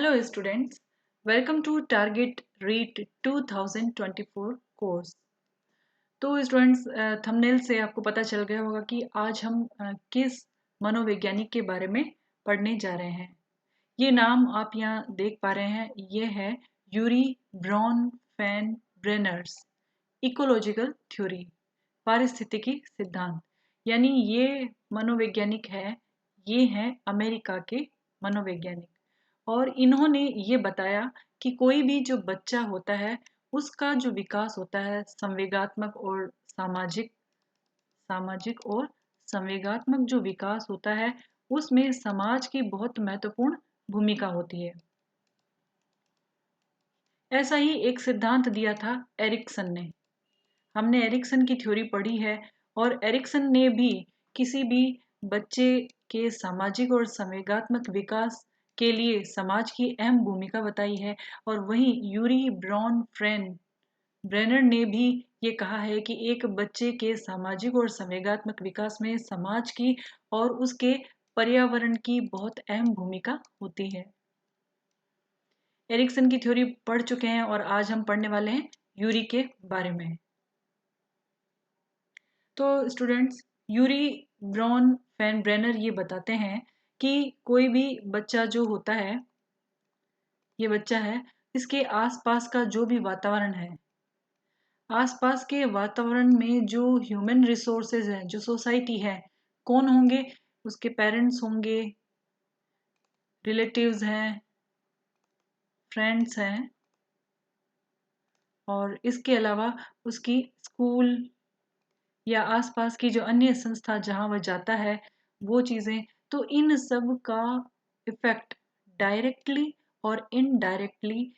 Hello students, welcome to Target REAT 2024 course. तो students thumbnail से आपको पता चल गया होगा कि आज हम किस मनोवैज्ञानिक के बारे में पढ़ने जा रहे हैं। ये नाम आप यहाँ देख पा रहे हैं, ये है यूरी ब्रॉनफेन-ब्रेनर्स इकोलॉजिकल थ्योरी, पारिस्थितिकी सिद्धांत। यानी ये मनोवैज्ञानिक है, ये हैं अमेरिका के मनोवैज्ञानिक। और इन्होंने ये बताया कि कोई भी जो बच्चा होता है उसका जो विकास होता है संवेगात्मक और सामाजिक सामाजिक और संवेगात्मक जो विकास होता है उसमें समाज की बहुत महत्वपूर्ण भूमिका होती है। ऐसा ही एक सिद्धांत दिया था एरिक्सन ने। हमने एरिक्सन की थ्योरी पढ़ी है और एरिक्सन ने भी किसी भी बच्चे के सामाजिक और संवेगात्मक विकास के लिए समाज की अहम भूमिका बताई है। और वहीं यूरी ब्रेनर ने भी ये कहा है कि एक बच्चे के सामाजिक और संवेगात्मक विकास में समाज की और उसके पर्यावरण की बहुत अहम भूमिका होती है। एरिक्सन की थ्योरी पढ़ चुके हैं और आज हम पढ़ने वाले हैं यूरी के बारे में। तो स्टूडेंट्स, यूरी ब्रॉनफेन-ब्रेनर ये बताते हैं कि कोई भी बच्चा जो होता है, ये बच्चा है, इसके आसपास का जो भी वातावरण है, आसपास के वातावरण में जो ह्यूमन रिसोर्सेज हैं, जो सोसाइटी है, कौन होंगे? उसके पेरेंट्स होंगे, रिलेटिव्स हैं, फ्रेंड्स हैं, और इसके अलावा उसकी स्कूल या आसपास की जो अन्य संस्था जहाँ वह जाता है, वो चीज़ें, तो इन सब का इफ़ेक्ट डायरेक्टली और इनडायरेक्टली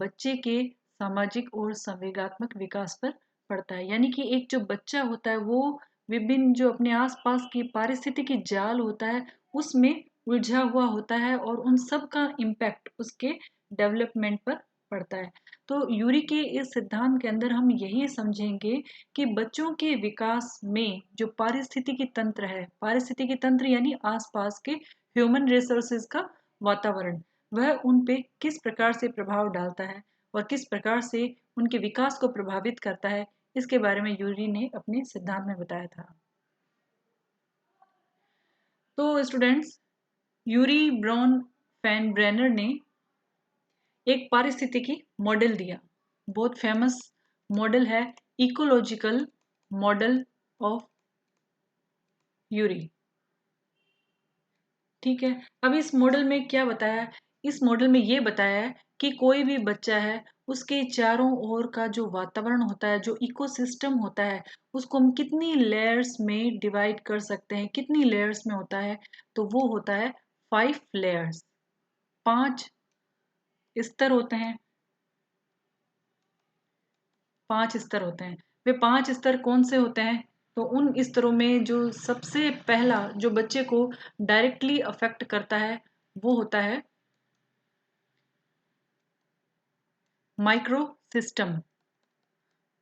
बच्चे के सामाजिक और संवेगात्मक विकास पर पड़ता है। यानी कि एक जो बच्चा होता है वो विभिन्न जो अपने आसपास की पारिस्थितिकी जाल होता है उसमें उलझा हुआ होता है और उन सब का इम्पैक्ट उसके डेवलपमेंट पर पड़ता है। तो यूरी के इस सिद्धांत के अंदर हम यही समझेंगे कि बच्चों के विकास में जो पारिस्थितिकी तंत्र है, पारिस्थितिकी तंत्र यानी आसपास के ह्यूमन रिसोर्सेज का वातावरण, वह उन पे किस प्रकार से प्रभाव डालता है और किस प्रकार से उनके विकास को प्रभावित करता है, इसके बारे में यूरी ने अपने सिद्धांत में बताया था। तो स्टूडेंट्स, यूरी ब्रॉनफेन-ब्रेनर ने एक पारिस्थितिकी मॉडल दिया, बहुत फेमस मॉडल है, इकोलॉजिकल मॉडल ऑफ यूरी। ठीक है, अब इस मॉडल में क्या बताया? इस मॉडल में ये बताया है कि कोई भी बच्चा है, उसके चारों ओर का जो वातावरण होता है, जो इकोसिस्टम होता है, उसको हम कितनी लेयर्स में डिवाइड कर सकते हैं, कितनी लेयर्स में होता है? तो वो होता है 5 लेयर्स, 5 स्तर होते हैं, 5 स्तर होते हैं। वे 5 स्तर कौन से होते हैं? तो उन स्तरों में जो सबसे पहला जो बच्चे को डायरेक्टली अफेक्ट करता है वो होता है माइक्रो सिस्टम।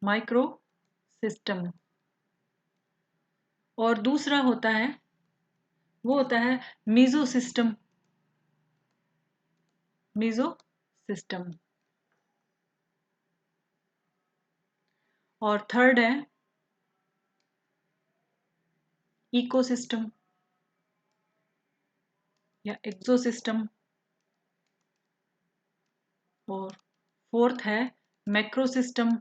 Micro system. और दूसरा होता है, वो होता है मीजो सिस्टम। Meso system. और थर्ड है इकोसिस्टम या एक्सोसिस्टम। और फोर्थ है मैक्रो सिस्टम।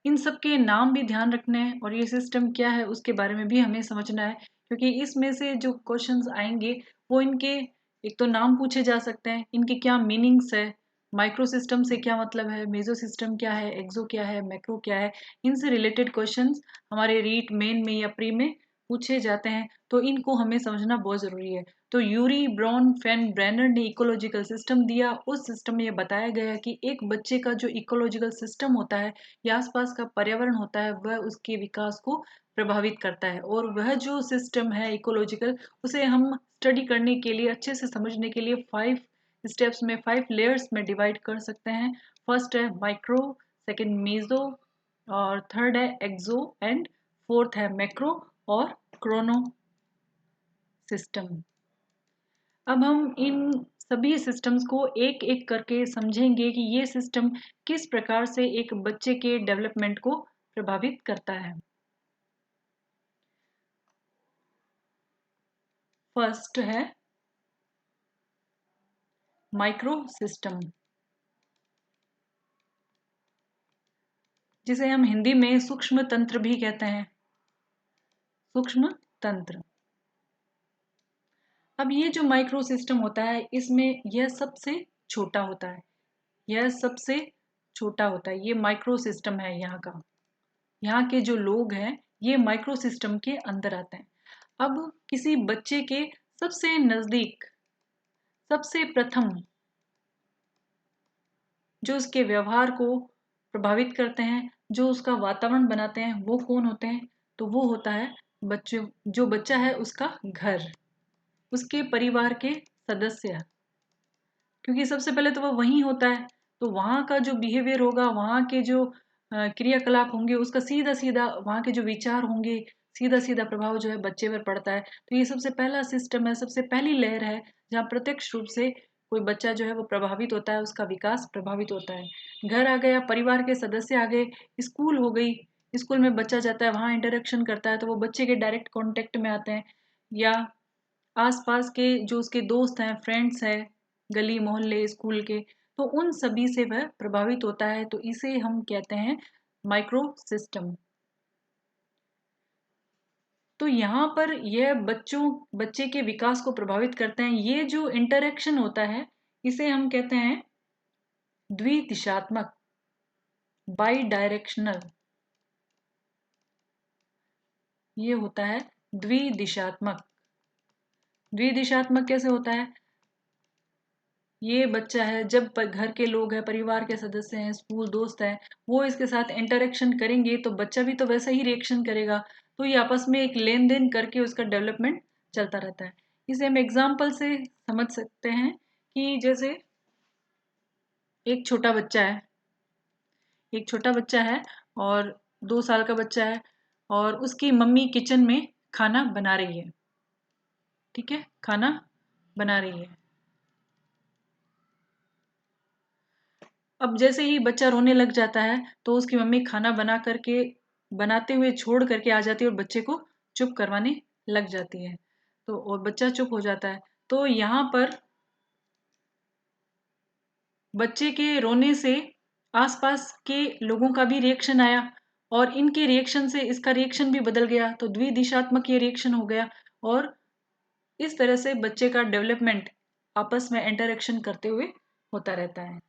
इन सब के नाम भी ध्यान रखने हैं और ये सिस्टम क्या है उसके बारे में भी हमें समझना है, क्योंकि इसमें से जो क्वेश्चंस आएंगे वो इनके एक तो नाम पूछे जा सकते हैं, इनके क्या मीनिंग्स है, माइक्रो सिस्टम से क्या मतलब है, मेजो सिस्टम क्या है, एक्सो क्या है, मैक्रो क्या है, इनसे रिलेटेड क्वेश्चंस हमारे रीट मेन में या प्री में पूछे जाते हैं, तो इनको हमें समझना बहुत ज़रूरी है। तो यूरी ब्रॉनफेन-ब्रेनर ने इकोलॉजिकल सिस्टम दिया। उस सिस्टम में ये बताया गया कि एक बच्चे का जो इकोलॉजिकल सिस्टम होता है या आसपास का पर्यावरण होता है वह उसके विकास को प्रभावित करता है, और वह जो सिस्टम है इकोलॉजिकल उसे हम स्टडी करने के लिए, अच्छे से समझने के लिए 5 स्टेप्स में, 5 लेयर्स में डिवाइड कर सकते हैं। फर्स्ट है माइक्रो, सेकंड मेसो, और थर्ड है एक्सो, एंड फोर्थ है मैक्रो और क्रोनो सिस्टम। अब हम इन सभी सिस्टम्स को एक एक करके समझेंगे कि ये सिस्टम किस प्रकार से एक बच्चे के डेवलपमेंट को प्रभावित करता है। फर्स्ट है माइक्रो सिस्टम, जिसे हम हिंदी में सूक्ष्म तंत्र भी कहते हैं। सूक्ष्म तंत्र। अब ये जो माइक्रो सिस्टम होता है, इसमें यह सबसे छोटा होता है। यह सबसे छोटा होता है। ये माइक्रो सिस्टम है यहाँ का। यहाँ के जो लोग हैं, ये माइक्रो सिस्टम के अंदर आते हैं। अब किसी बच्चे के सबसे नजदीक, सबसे प्रथम जो उसके व्यवहार को प्रभावित करते हैं, जो उसका वातावरण बनाते हैं, वो कौन होते हैं? तो वो होता है बच्चे, जो बच्चा है उसका घर, उसके परिवार के सदस्य। क्योंकि सबसे पहले तो वह वहीं होता है, तो वहाँ का जो बिहेवियर होगा, वहाँ के जो क्रियाकलाप होंगे, उसका सीधा सीधा वहाँ के जो विचार होंगे, सीधा सीधा प्रभाव जो है बच्चे पर पड़ता है। तो ये सबसे पहला सिस्टम है, सबसे पहली लेयर है जहाँ प्रत्यक्ष रूप से कोई बच्चा जो है वो प्रभावित होता है, उसका विकास प्रभावित होता है। घर आ गया, परिवार के सदस्य आ गए, स्कूल हो गई, स्कूल में बच्चा जाता है, वहाँ इंटरेक्शन करता है, तो वो बच्चे के डायरेक्ट कॉन्टेक्ट में आते हैं। या आसपास के जो उसके दोस्त हैं, फ्रेंड्स हैं, गली मोहल्ले स्कूल के, तो उन सभी से वह प्रभावित होता है। तो इसे हम कहते हैं माइक्रो सिस्टम। तो यहाँ पर यह बच्चे के विकास को प्रभावित करते हैं। ये जो इंटरेक्शन होता है, इसे हम कहते हैं द्विदिशात्मक, बाई डायरेक्शनल। ये होता है द्विदिशात्मक। द्विदिशात्मक कैसे होता है? ये बच्चा है, जब घर के लोग हैं, परिवार के सदस्य हैं, स्कूल दोस्त हैं, वो इसके साथ इंटरेक्शन करेंगे, तो बच्चा भी तो वैसा ही रिएक्शन करेगा। तो ये आपस में एक लेन देन करके उसका डेवलपमेंट चलता रहता है। इसे हम एग्जाम्पल से समझ सकते हैं कि जैसे एक छोटा बच्चा है, एक छोटा बच्चा है और 2 साल का बच्चा है, और उसकी मम्मी किचन में खाना बना रही है। ठीक है, खाना बना रही है। अब जैसे ही बच्चा रोने लग जाता है, तो उसकी मम्मी खाना बनाते हुए छोड़ करके आ जाती है और बच्चे को चुप करवाने लग जाती है। तो और बच्चा चुप हो जाता है। तो यहाँ पर बच्चे के रोने से आसपास के लोगों का भी रिएक्शन आया, और इनके रिएक्शन से इसका रिएक्शन भी बदल गया, तो द्विदिशात्मक ये रिएक्शन हो गया। और इस तरह से बच्चे का डेवलपमेंट आपस में इंटरेक्शन करते हुए होता रहता है।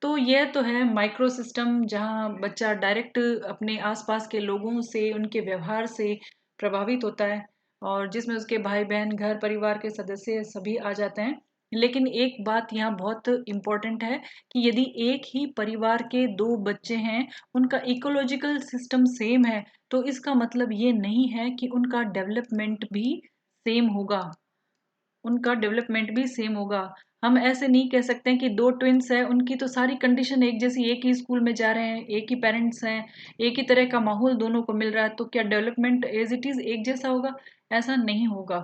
तो यह तो है माइक्रो सिस्टम, जहाँ बच्चा डायरेक्ट अपने आसपास के लोगों से, उनके व्यवहार से प्रभावित होता है, और जिसमें उसके भाई बहन, घर परिवार के सदस्य सभी आ जाते हैं। लेकिन एक बात यहाँ बहुत इम्पोर्टेंट है कि यदि एक ही परिवार के 2 बच्चे हैं, उनका इकोलॉजिकल सिस्टम सेम है, तो इसका मतलब ये नहीं है कि उनका डेवलपमेंट भी सेम होगा। उनका डेवलपमेंट भी सेम होगा। हम ऐसे नहीं कह सकते हैं कि 2 ट्विंस हैं, उनकी तो सारी कंडीशन एक जैसी, एक ही स्कूल में जा रहे हैं, एक ही पेरेंट्स हैं, एक ही तरह का माहौल दोनों को मिल रहा है, तो क्या डेवलपमेंट एज इट इज एक जैसा होगा? ऐसा नहीं होगा,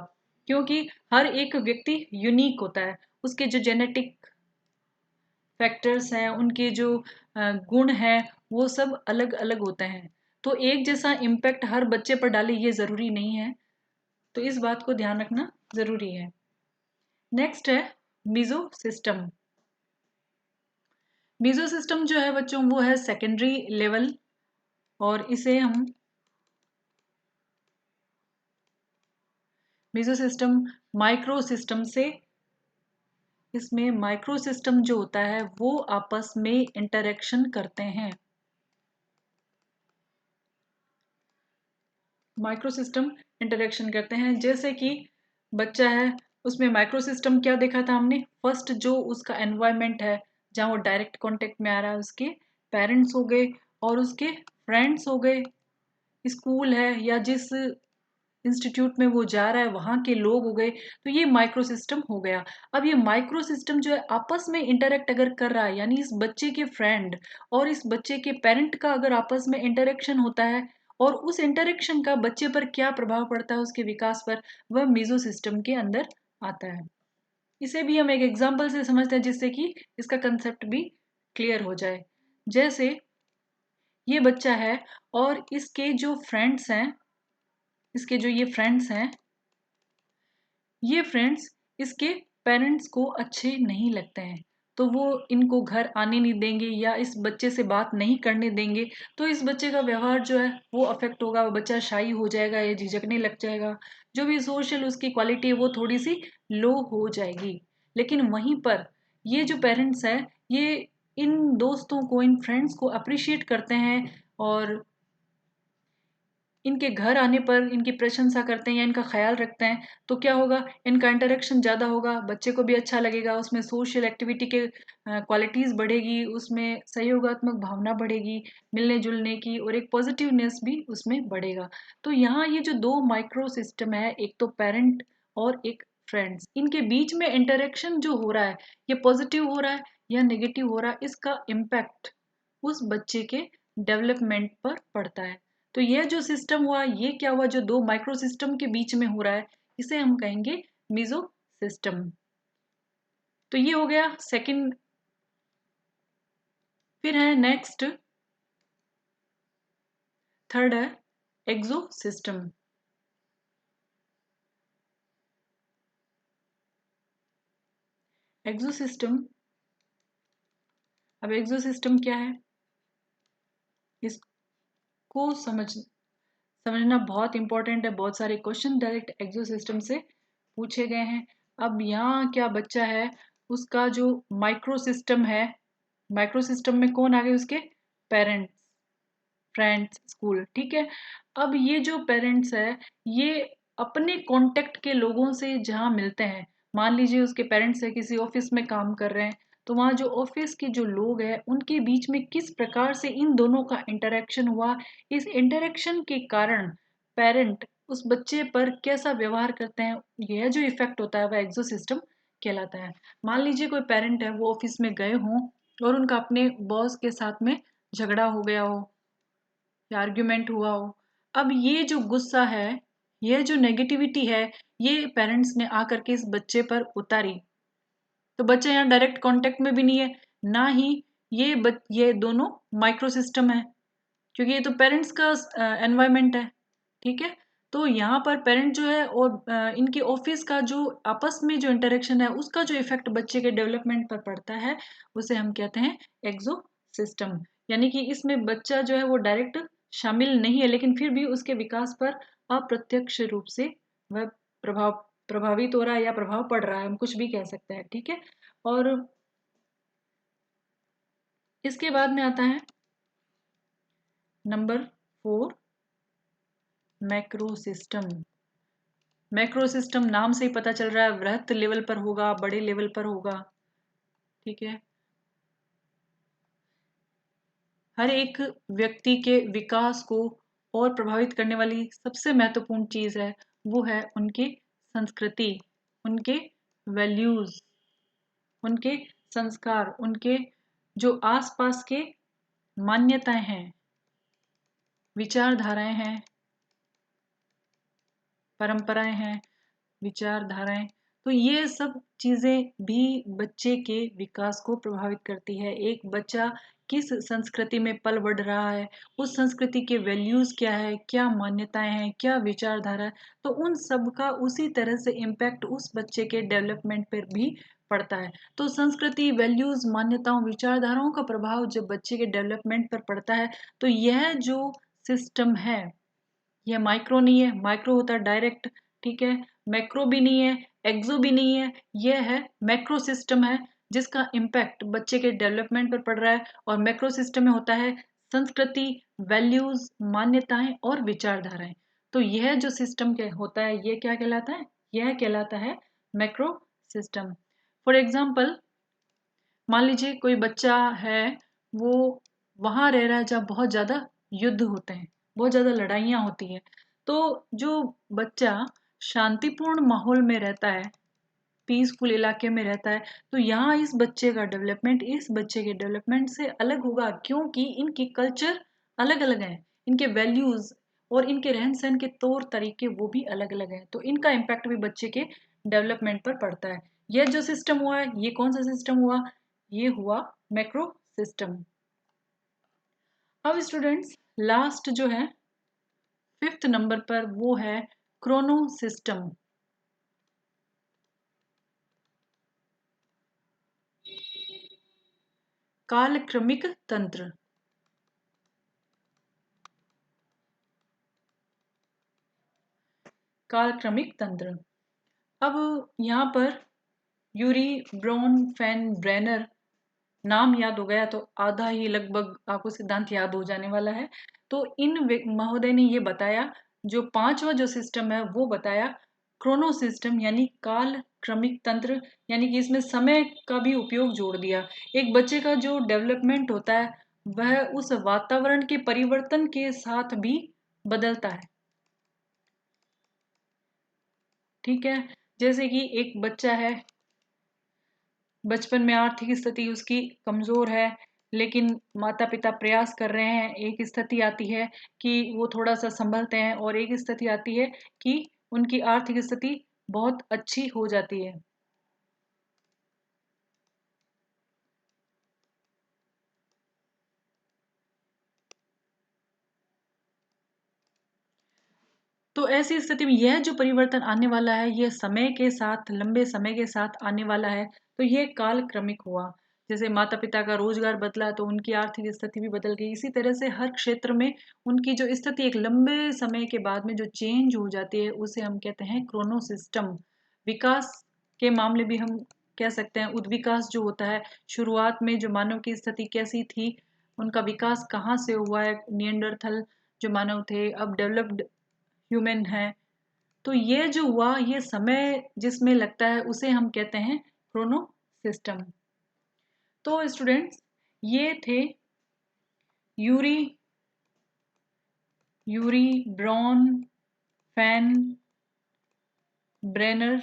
क्योंकि हर एक व्यक्ति यूनिक होता है। उसके जो जेनेटिक फैक्टर्स हैं, उनके जो गुण हैं, वो सब अलग अलग होते हैं। तो एक जैसा इम्पैक्ट हर बच्चे पर डाले ये ज़रूरी नहीं है। तो इस बात को ध्यान रखना ज़रूरी है। नेक्स्ट है मीजो सिस्टम। मीजो सिस्टम जो है बच्चों, वो है सेकेंडरी लेवल, और इसे हम मीजो सिस्टम माइक्रो सिस्टम से, इसमें माइक्रो सिस्टम जो होता है वो आपस में इंटरेक्शन करते हैं। माइक्रो सिस्टम इंटरेक्शन करते हैं, जैसे कि बच्चा है, उसमें माइक्रो सिस्टम क्या देखा था हमने? फर्स्ट जो उसका एनवायरनमेंट है, जहाँ वो डायरेक्ट कांटेक्ट में आ रहा है, उसके पेरेंट्स हो गए और उसके फ्रेंड्स हो गए, स्कूल है या जिस इंस्टीट्यूट में वो जा रहा है वहाँ के लोग हो गए। तो ये माइक्रो सिस्टम हो गया। अब ये माइक्रो सिस्टम जो है आपस में इंटरेक्ट अगर कर रहा है, यानी इस बच्चे के फ्रेंड और इस बच्चे के पेरेंट का अगर आपस में इंटरेक्शन होता है, और उस इंटरेक्शन का बच्चे पर क्या प्रभाव पड़ता है, उसके विकास पर, वह मीजो सिस्टम के अंदर आता है। इसे भी हम एक एग्जाम्पल से समझते हैं जिससे कि इसका कंसेप्ट भी क्लियर हो जाए। जैसे ये बच्चा है और इसके जो फ्रेंड्स हैं, इसके जो ये फ्रेंड्स हैं, ये फ्रेंड्स इसके पेरेंट्स को अच्छे नहीं लगते हैं, तो वो इनको घर आने नहीं देंगे या इस बच्चे से बात नहीं करने देंगे। तो इस बच्चे का व्यवहार जो है वो अफेक्ट होगा, वो बच्चा शाई हो जाएगा या झिझकने लग जाएगा, जो भी सोशल उसकी क्वालिटी है वो थोड़ी सी लो हो जाएगी। लेकिन वहीं पर ये जो पेरेंट्स है, ये इन दोस्तों को, इन फ्रेंड्स को अप्रिशिएट करते हैं और इनके घर आने पर इनकी प्रशंसा करते हैं या इनका ख्याल रखते हैं, तो क्या होगा, इनका इंटरेक्शन ज़्यादा होगा, बच्चे को भी अच्छा लगेगा, उसमें सोशल एक्टिविटी के क्वालिटीज़ बढ़ेगी, उसमें सहयोगात्मक भावना बढ़ेगी, मिलने जुलने की, और एक पॉजिटिवनेस भी उसमें बढ़ेगा। तो यहाँ ये जो दो माइक्रो सिस्टम है, एक तो पेरेंट और एक फ्रेंड्स, इनके बीच में इंटरेक्शन जो हो रहा है, ये पॉजिटिव हो रहा है या नेगेटिव हो रहा है, इसका इम्पैक्ट उस बच्चे के डेवलपमेंट पर पड़ता है। तो यह जो सिस्टम हुआ, ये क्या हुआ, जो दो माइक्रो सिस्टम के बीच में हो रहा है, इसे हम कहेंगे मीजो सिस्टम। तो ये हो गया सेकंड। फिर है नेक्स्ट, थर्ड है एक्सो सिस्टम। एक्सो सिस्टम, अब एक्सो सिस्टम क्या है, इसको समझना बहुत इंपॉर्टेंट है। बहुत सारे क्वेश्चन डायरेक्ट एक्सो सिस्टम से पूछे गए हैं। अब यहाँ क्या बच्चा है, उसका जो माइक्रो सिस्टम है, माइक्रो सिस्टम में कौन आ गए, उसके पेरेंट्स, फ्रेंड्स, स्कूल, ठीक है। अब ये जो पेरेंट्स है, ये अपने कांटेक्ट के लोगों से जहाँ मिलते हैं, मान लीजिए उसके पेरेंट्स है किसी ऑफिस में काम कर रहे हैं, तो वहाँ जो ऑफिस के जो लोग हैं उनके बीच में किस प्रकार से इन दोनों का इंटरेक्शन हुआ, इस इंटरेक्शन के कारण पेरेंट उस बच्चे पर कैसा व्यवहार करते हैं, यह जो इफेक्ट होता है वह एक्सो सिस्टम कहलाता है। मान लीजिए कोई पेरेंट है, वो ऑफिस में गए हों और उनका अपने बॉस के साथ में झगड़ा हो गया हो या आर्ग्यूमेंट हुआ हो। अब ये जो गुस्सा है, ये जो नेगेटिविटी है, ये पेरेंट्स ने आकर के इस बच्चे पर उतारी, तो बच्चा यहाँ डायरेक्ट कांटेक्ट में भी नहीं है, ना ही ये दोनों माइक्रो सिस्टम है, क्योंकि ये तो पेरेंट्स का एनवायरमेंट है, ठीक है। तो यहाँ पर पेरेंट जो है और इनके ऑफिस का जो आपस में जो इंटरेक्शन है, उसका जो इफेक्ट बच्चे के डेवलपमेंट पर पड़ता है, उसे हम कहते हैं एक्सो सिस्टम। यानी कि इसमें बच्चा जो है वो डायरेक्ट शामिल नहीं है, लेकिन फिर भी उसके विकास पर अप्रत्यक्ष रूप से वह प्रभावित हो रहा है या प्रभाव पड़ रहा है, हम कुछ भी कह सकते हैं, ठीक है। और इसके बाद में आता है number 4, macro system. Macro system नाम से ही पता चल रहा है, वृहत लेवल पर होगा, बड़े लेवल पर होगा, ठीक है। हर एक व्यक्ति के विकास को और प्रभावित करने वाली सबसे महत्वपूर्ण चीज है, वो है उनकी संस्कृति, उनके वैल्यूज, उनके संस्कार, उनके जो आसपास के मान्यताएं हैं, विचारधाराएं हैं, परंपराएं हैं, विचारधाराएं, तो ये सब चीजें भी बच्चे के विकास को प्रभावित करती है। एक बच्चा किस संस्कृति में पल बढ़ रहा है, उस संस्कृति के वैल्यूज क्या है, क्या मान्यताएं हैं, क्या विचारधारा है, तो उन सब का उसी तरह से इम्पैक्ट उस बच्चे के डेवलपमेंट पर भी पड़ता है। तो संस्कृति, वैल्यूज, मान्यताओं, विचारधाराओं का प्रभाव जब बच्चे के डेवलपमेंट पर पड़ता है, तो यह जो सिस्टम है, यह माइक्रो नहीं है, माइक्रो होता है डायरेक्ट, ठीक है। मैक्रो भी नहीं है, एक्सो भी नहीं है, यह है मैक्रो सिस्टम है, जिसका इम्पैक्ट बच्चे के डेवलपमेंट पर पड़ रहा है। और मैक्रो सिस्टम में होता है संस्कृति, वैल्यूज, मान्यताएं और विचारधाराएं। तो यह जो सिस्टम के होता है, यह क्या कहलाता है, यह कहलाता है मैक्रो सिस्टम। फॉर एग्जाम्पल, मान लीजिए कोई बच्चा है, वो वहां रह रहा है जहाँ बहुत ज्यादा युद्ध होते हैं, बहुत ज्यादा लड़ाइयाँ होती हैं। तो जो बच्चा शांतिपूर्ण माहौल में रहता है, पीसफुल इलाके में रहता है, तो यहाँ इस बच्चे का डेवलपमेंट इस बच्चे के डेवलपमेंट से अलग होगा, क्योंकि इनके कल्चर अलग अलग हैं, इनके वैल्यूज और इनके रहन सहन के तौर तरीके वो भी अलग अलग हैं, तो इनका इम्पैक्ट भी बच्चे के डेवलपमेंट पर पड़ता है। यह जो सिस्टम हुआ है, ये कौन सा सिस्टम हुआ? ये हुआ मैक्रो सिस्टम। अब स्टूडेंट्स लास्ट जो है 5th नंबर पर वो है क्रोनो सिस्टम। कालक्रमिक तंत्र। कालक्रमिक तंत्र। अब यहाँ पर यूरी ब्रॉन फैन ब्रेनर नाम याद हो गया तो आधा ही लगभग आपको सिद्धांत याद हो जाने वाला है। तो इन महोदय ने ये बताया, जो 5वां जो सिस्टम है वो बताया क्रोनो सिस्टम, यानी काल क्रमिक तंत्र, यानी कि इसमें समय का भी उपयोग जोड़ दिया। एक बच्चे का जो डेवलपमेंट होता है वह उस वातावरण के परिवर्तन के साथ भी बदलता है। ठीक है, जैसे कि एक बच्चा है, बचपन में आर्थिक स्थिति उसकी कमजोर है, लेकिन माता पिता प्रयास कर रहे हैं। एक स्थिति आती है कि वो थोड़ा सा संभलते हैं और एक स्थिति आती है कि उनकी आर्थिक स्थिति बहुत अच्छी हो जाती है। तो ऐसी स्थिति में यह जो परिवर्तन आने वाला है, यह समय के साथ, लंबे समय के साथ आने वाला है। तो यह काल क्रमिक हुआ। जैसे माता पिता का रोजगार बदला तो उनकी आर्थिक स्थिति भी बदल गई। इसी तरह से हर क्षेत्र में उनकी जो स्थिति एक लंबे समय के बाद में जो चेंज हो जाती है, उसे हम कहते हैं क्रोनो सिस्टम। विकास के मामले भी हम कह सकते हैं, उद्विकास जो होता है, शुरुआत में जो मानव की स्थिति कैसी थी, उनका विकास कहाँ से हुआ है, निएंडरथल जो मानव थे अब डेवलप्ड ह्यूमन है। तो ये जो हुआ, ये समय जिसमें लगता है उसे हम कहते हैं क्रोनो सिस्टम। तो स्टूडेंट्स ये थे Urie Urie Bronfenbrenner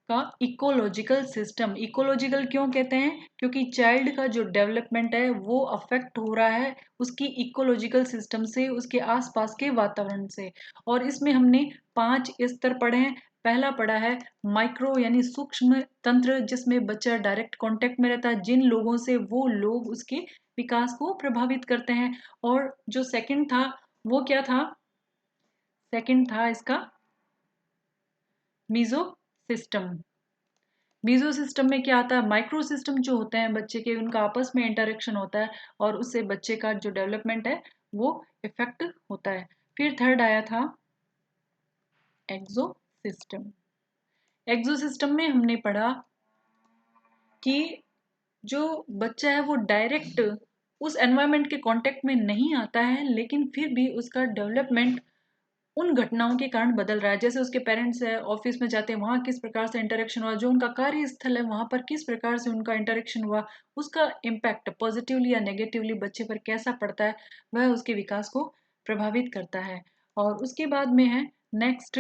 का इकोलॉजिकल सिस्टम। इकोलॉजिकल क्यों कहते हैं? क्योंकि चाइल्ड का जो डेवलपमेंट है वो अफेक्ट हो रहा है उसकी इकोलॉजिकल सिस्टम से, उसके आसपास के वातावरण से। और इसमें हमने 5 स्तर पढ़े हैं। पहला पढ़ा है माइक्रो यानी सूक्ष्म तंत्र, जिसमें बच्चा डायरेक्ट कांटेक्ट में रहता है जिन लोगों से, वो लोग उसके विकास को प्रभावित करते हैं। और जो सेकंड था वो क्या था? सेकंड था इसका मीजो सिस्टम। मीजो सिस्टम में क्या आता है? माइक्रो सिस्टम जो होते हैं बच्चे के, उनका आपस में इंटरेक्शन होता है और उससे बच्चे का जो डेवलपमेंट है वो इफेक्ट होता है। फिर थर्ड आया था एक्सो सिस्टम। एक्सो सिस्टम में हमने पढ़ा कि जो बच्चा है वो डायरेक्ट उस एनवायरनमेंट के कांटेक्ट में नहीं आता है, लेकिन फिर भी उसका डेवलपमेंट उन घटनाओं के कारण बदल रहा है। जैसे उसके पेरेंट्स है, ऑफिस में जाते हैं, वहाँ किस प्रकार से इंटरेक्शन हुआ, जो उनका कार्यस्थल है वहाँ पर किस प्रकार से उनका इंटरेक्शन हुआ, उसका इम्पैक्ट पॉजिटिवली या नेगेटिवली बच्चे पर कैसा पड़ता है, वह उसके विकास को प्रभावित करता है। और उसके बाद में है next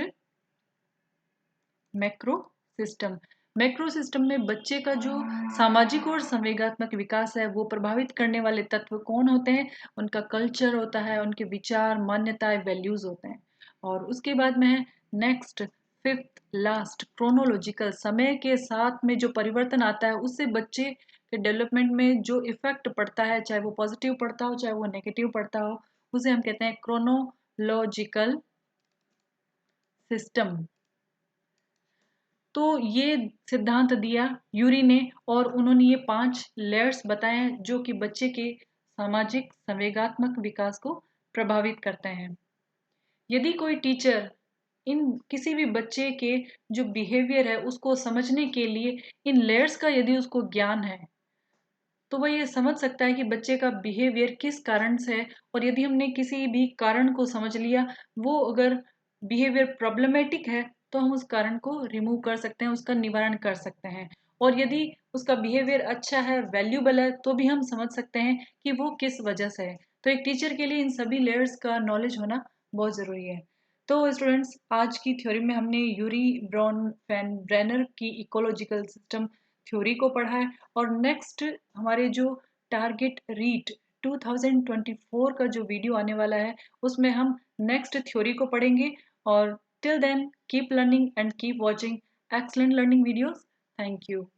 macro system. Macro system में बच्चे का जो सामाजिक और संवेगात्मक विकास है वो प्रभावित करने वाले तत्व कौन होते हैं? उनका कल्चर होता है, उनके विचार, मान्यताएं, वैल्यूज होते हैं। और उसके बाद में है नेक्स्ट 5th लास्ट क्रोनोलॉजिकल। समय के साथ में जो परिवर्तन आता है उससे बच्चे के डेवलपमेंट में जो इफेक्ट पड़ता है, चाहे वो पॉजिटिव पड़ता हो चाहे वो नेगेटिव पड़ता हो, उसे हम कहते हैं क्रोनोलॉजिकल सिस्टम। तो ये सिद्धांत दिया यूरी ने, और उन्होंने ये 5 लेयर्स बताए जो कि बच्चे के सामाजिक संवेगात्मक विकास को प्रभावित करते हैं। यदि कोई टीचर इन किसी भी बच्चे के जो बिहेवियर है उसको समझने के लिए इन लेयर्स का यदि उसको ज्ञान है, तो वह ये समझ सकता है कि बच्चे का बिहेवियर किस कारण से है। और यदि हमने किसी भी कारण को समझ लिया, वो अगर बिहेवियर प्रॉब्लमेटिक है, तो हम उस कारण को रिमूव कर सकते हैं, उसका निवारण कर सकते हैं। और यदि उसका बिहेवियर अच्छा है, वैल्यूबल है, तो भी हम समझ सकते हैं कि वो किस वजह से है। तो एक टीचर के लिए इन सभी लेयर्स का नॉलेज होना बहुत ज़रूरी है। तो स्टूडेंट्स आज की थ्योरी में हमने यूरी ब्रॉन फैन ब्रेनर की इकोलॉजिकल सिस्टम थ्योरी को पढ़ा है। और नेक्स्ट हमारे जो टारगेट रीट 2024 का जो वीडियो आने वाला है, उसमें हम नेक्स्ट थ्योरी को पढ़ेंगे। और till then keep learning and keep watching excellent learning videos. Thank you.